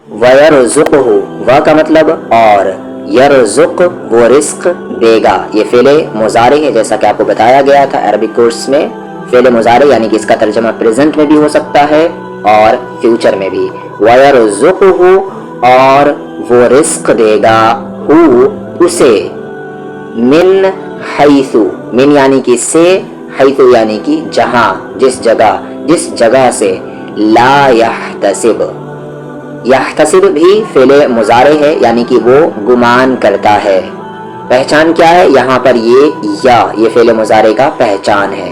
वयरज़ुक़हु व का मतलब और, यरज़ुक़ वो रिस्क देगा। ये फ़ेले मुज़ारे है, जैसा कि आपको बताया गया था अरबिक कोर्स में। फ़ेले मुज़ारे यानी कि इसका तर्जमा प्रेजेंट में भी हो सकता है और फ्यूचर में भी। वयरज़ुक़हु और वो रिस्क देगा, हु उसे, मिन हैसु, मिन यानी कि से, हैसु यानी कि जहाँ, जिस जगह से, ला यहतसिब, यहतसिब भी फ़ेले मुज़ारे है यानी कि वो गुमान करता है। पहचान क्या है यहाँ पर, ये फ़ेले मुज़ारे का पहचान है।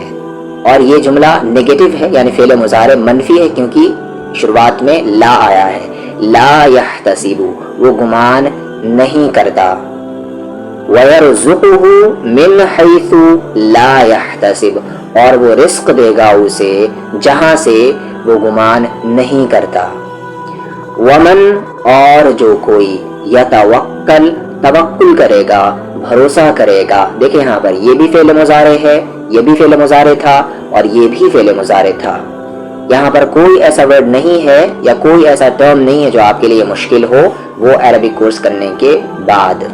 और ये जुमला नेगेटिव है यानी फ़ेले मुज़ारे मनफी है क्योंकि शुरुआत में ला आया है। ला यहतसिबु वो गुमान नहीं करता। वयरज़ुक़हु मिन हैसु ला यहतसिब और वो रिस्क देगा उसे जहाँ से वो गुमान नहीं करता। वमन और जो कोई, यतवक्कल तवक्कुल करेगा, भरोसा करेगा। देखिए यहाँ पर ये भी फ़ेल मुज़ारे है, ये भी फ़ेल मुज़ारे था और ये भी फ़ेल मुज़ारे था। यहाँ पर कोई ऐसा वर्ड नहीं है या कोई ऐसा टर्म नहीं है जो आपके लिए मुश्किल हो वो अरबिक कोर्स करने के बाद।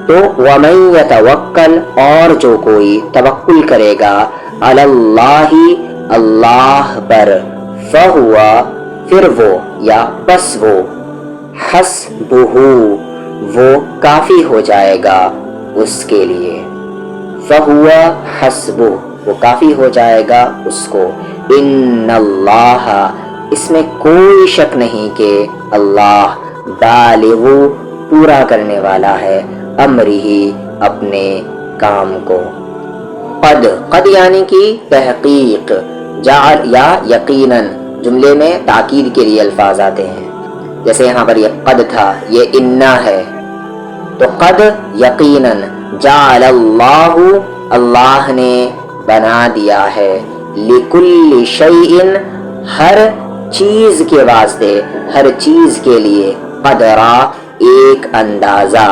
तो वमन यतवक्कल और जो कोई तवक्कुल करेगा, अलल्लाहि अल्लाह पर, फहुवा फिर वो या बस वो, हस्बुहु वो काफ़ी हो जाएगा उसके लिए। फहुवा हस्बुह वो काफ़ी हो जाएगा उसको। इन्नल्लाह इसमें कोई शक नहीं कि अल्लाह बालिगु पूरा करने वाला है, अमरिही अपने काम को। कद यानी कि तहकीक, जाल या यकीनन जुमले में ताकीद के लिए अल्फाज आते हैं। जैसे यहाँ पर ये कद था, ये इन्ना है, तो कद यकीनन, जाअलल्लाहु अल्लाह ने बना दिया है, लिकुल्लि शैइन हर चीज़ के वास्ते, हर चीज़ के लिए, कदरा एक अंदाज़ा।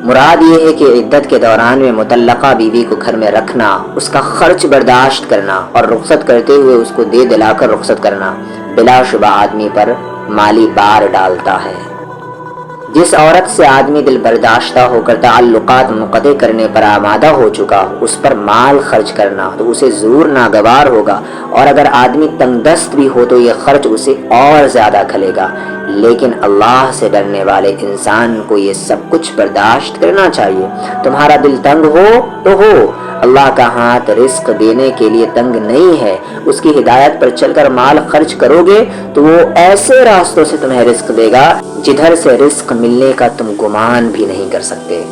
मुराद ये है कि इद्दत के दौरान में मुतल्लका बीवी को घर में रखना, उसका खर्च बर्दाश्त करना और रुखसत करते हुए उसको दे दिलाकर रुखसत करना बिलाशुबा आदमी पर माली बार डालता है। जिस औरत से आदमी दिल बर्दाश्ता होकर ताल्लुकात मुक़त्ते करने पर आमादा हो चुका, उस पर माल खर्च करना तो उसे ज़रूर नागवार होगा, और अगर आदमी तंगदस्त भी हो तो ये खर्च उसे और ज़्यादा खलेगा। लेकिन अल्लाह से डरने वाले इंसान को ये सब कुछ बर्दाश्त करना चाहिए। तुम्हारा दिल तंग हो तो हो, अल्लाह का हाथ रिस्क देने के लिए तंग नहीं है। उसकी हिदायत पर चलकर माल खर्च करोगे तो वो ऐसे रास्तों से तुम्हें रिस्क देगा जिधर से रिस्क मिलने का तुम गुमान भी नहीं कर सकते।